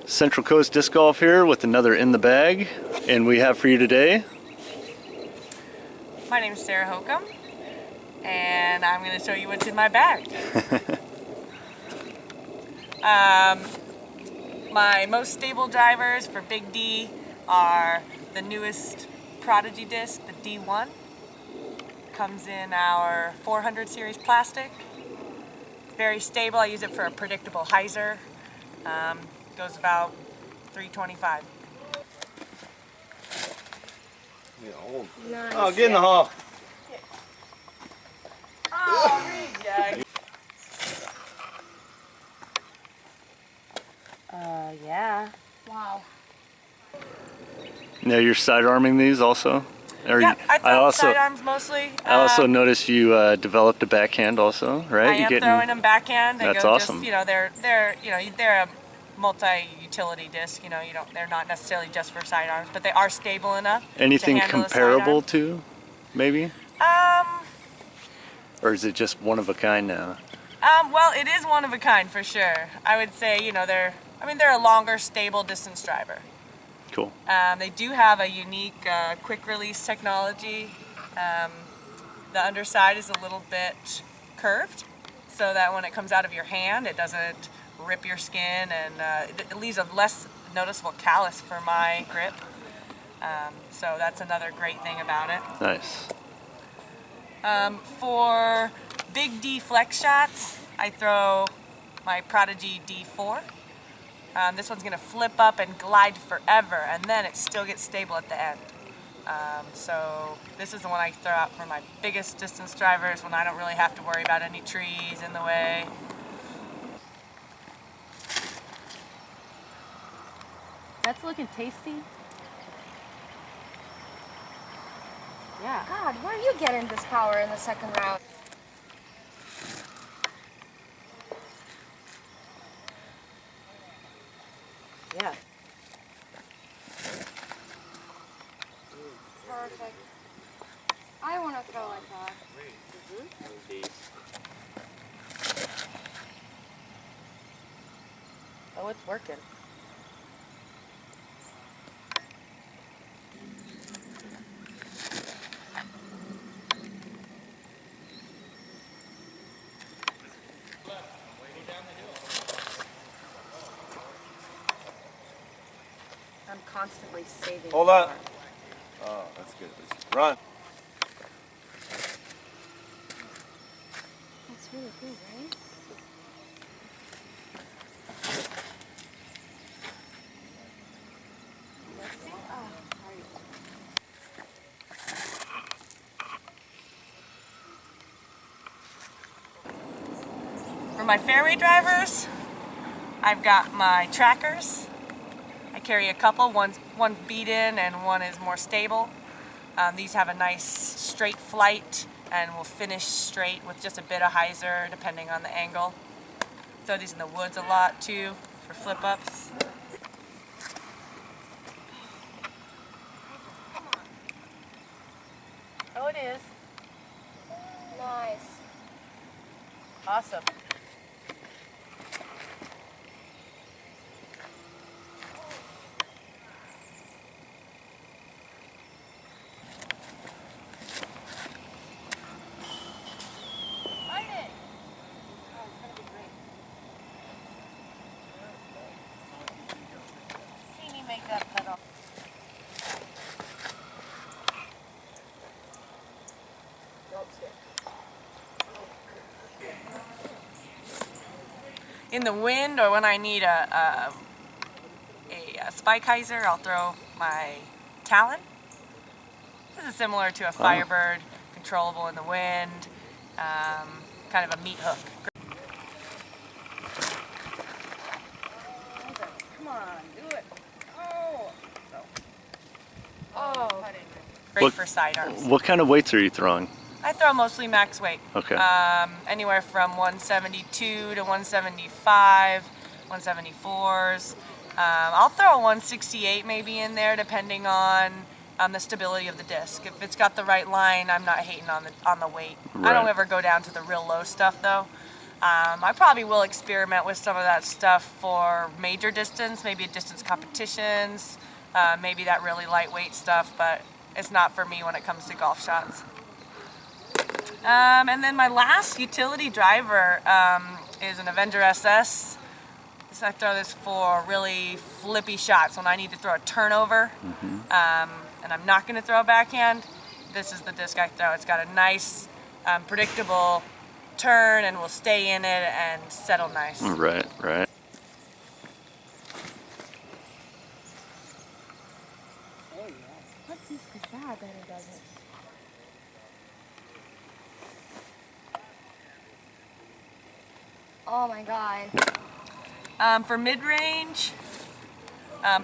Central Coast Disc Golf here with another In The Bag, and we have for you today. My name is Sarah Hokom, and I'm going to show you what's in my bag. My most stable drivers for Big D are the newest Prodigy disc, the D1. Comes in our 400 series plastic. Very stable. I use it for a predictable hyzer. Goes about 325. Nice. Oh, get in the hall. Oh, reject. Yeah. Wow. Now you're sidearming these also? Yeah, I throw sidearms mostly. I also noticed you developed a backhand also, right? I am throwing them backhand. They That's go awesome. Just, they're a multi-utility disc. They're not necessarily just for sidearms, but they are stable enough. Anything to handle comparable to, maybe? Um. Or is it just one of a kind now? Well, it is one of a kind for sure. I would say, they're a longer, stable distance driver. Cool. They do have a unique quick release technology. The underside is a little bit curved, so that when it comes out of your hand, it doesn't rip your skin, and it leaves a less noticeable callus for my grip. So that's another great thing about it. Nice. For Big D flex shots, I throw my Prodigy D4. This one's going to flip up and glide forever, and then it still gets stable at the end. So this is the one I throw out for my biggest distance drivers when I don't really have to worry about any trees in the way. That's looking tasty. Yeah. God, where are you getting this power in the second round? Yeah. Perfect. I want to throw like that. Oh, it's working. I'm constantly saving. Hold on. Oh, that's good. Run. That's really good, right? Let's see. Oh, For my fairway drivers, I've got my trackers. I carry a couple. One's beat-in and one is more stable. These have a nice straight flight and will finish straight with just a bit of hyzer depending on the angle. Throw these in the woods a lot too for flip-ups. Oh, it is. nice. Awesome. In the wind, or when I need a spike hyzer, I'll throw my Talon. This is similar to a Firebird, controllable in the wind, kind of a meat hook. Come on, do it. Oh. Oh. Great for sidearms. What kind of weights are you throwing? I throw mostly max weight. Okay. Anywhere from 172 to 175, 174s. I'll throw a 168 maybe in there, depending on the stability of the disc. If it's got the right line, I'm not hating on the weight. Right. I don't ever go down to the real low stuff though. I probably will experiment with some of that stuff for major distance, maybe distance competitions, maybe that really lightweight stuff, but it's not for me when it comes to golf shots. And then my last utility driver is an Avenger SS. So I throw this for really flippy shots when I need to throw a turnover, and I'm not going to throw a backhand. This is the disc I throw. It's got a nice, predictable turn and will stay in it and settle nice. Right, right. What disc is that it doesn't? Oh my god. For mid-range,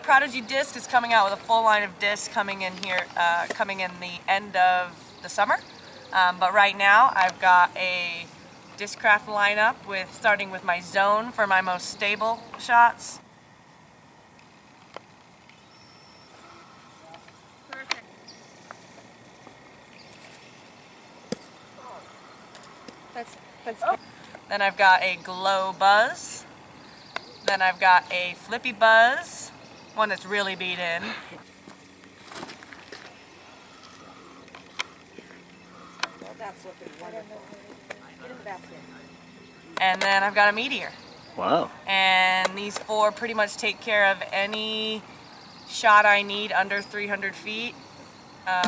Prodigy Disc is coming out with a full line of discs coming in here, coming in the end of the summer. But right now I've got a Discraft lineup starting with my Zone for my most stable shots. That's Then I've got a Glow Buzz. Then I've got a Flippy Buzz, one that's really beat in. And then I've got a Meteor. Wow. And these four pretty much take care of any shot I need under 300 feet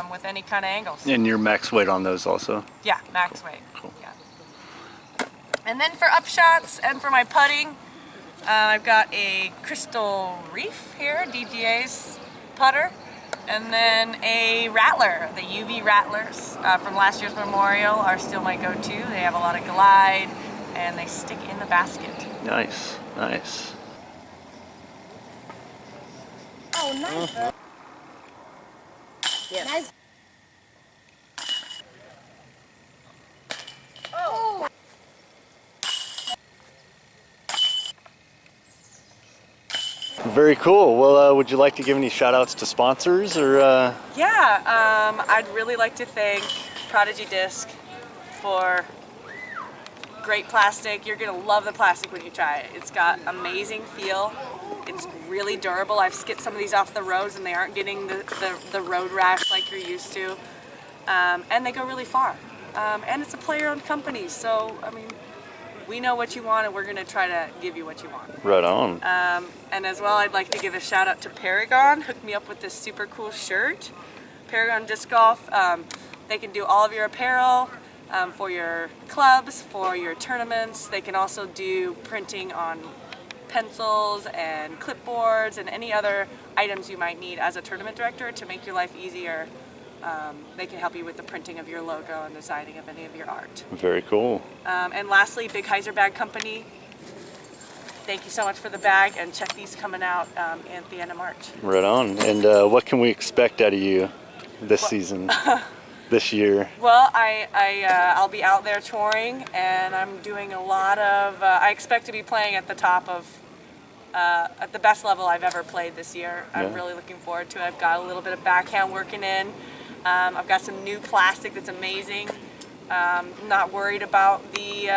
with any kind of angles. And your max weight on those also? Yeah, max weight. Cool. Yeah. And then for upshots and for my putting, I've got a Crystal Reef here, DGA's putter, and then a Rattler. The UV Rattlers from last year's Memorial are still my go-to. They have a lot of glide and they stick in the basket. Nice, nice. oh nice. Yes. Nice. Oh. Very cool. Well, would you like to give any shout outs to sponsors or? Yeah, I'd really like to thank Prodigy Disc for great plastic. You're gonna love the plastic when you try it. It's got amazing feel. It's really durable. I've skipped some of these off the roads and they aren't getting the road rash like you're used to. And they go really far. And it's a player-owned company, so I mean, we know what you want and we're gonna try to give you what you want. Right on. And as well, I'd like to give a shout out to Paragon. Hooked me up with this super cool shirt. Paragon Disc Golf. They can do all of your apparel for your clubs, for your tournaments. They can also do printing on pencils and clipboards and any other items you might need as a tournament director to make your life easier. They can help you with the printing of your logo and designing of any of your art. Very cool. And lastly, Big Heiser Bag Company. Thank you so much for the bag, and check these coming out at the end of March. Right on. And what can we expect out of you this season, this year? Well, I'll be out there touring, and I'm doing a lot of. I expect to be playing at the top of, at the best level I've ever played this year. I'm Yeah. really looking forward to it. I've got a little bit of backhand working in. I've got some new plastic that's amazing. Not worried about the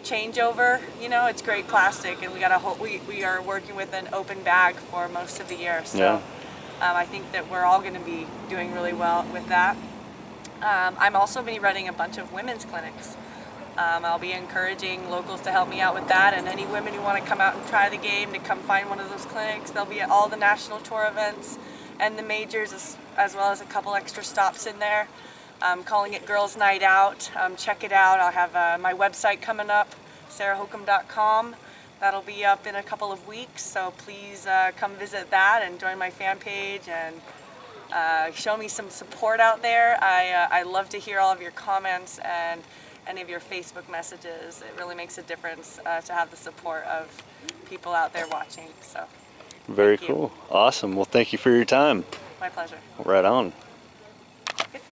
changeover. You know, it's great plastic, and we got a whole. We are working with an open bag for most of the year. So Yeah. I think that we're all going to be doing really well with that. I'm also be running a bunch of women's clinics. I'll be encouraging locals to help me out with that, and any women who want to come out and try the game to come find one of those clinics. They'll be at all the national tour events and the majors, as well as a couple extra stops in there. I'm calling it Girls Night Out. Check it out. I'll have my website coming up, sarahhokom.com. That'll be up in a couple of weeks, so please come visit that and join my fan page and show me some support out there. I love to hear all of your comments and any of your Facebook messages. It really makes a difference to have the support of people out there watching. So Very thank you. cool. Awesome. Well, thank you for your time. My pleasure. Right on.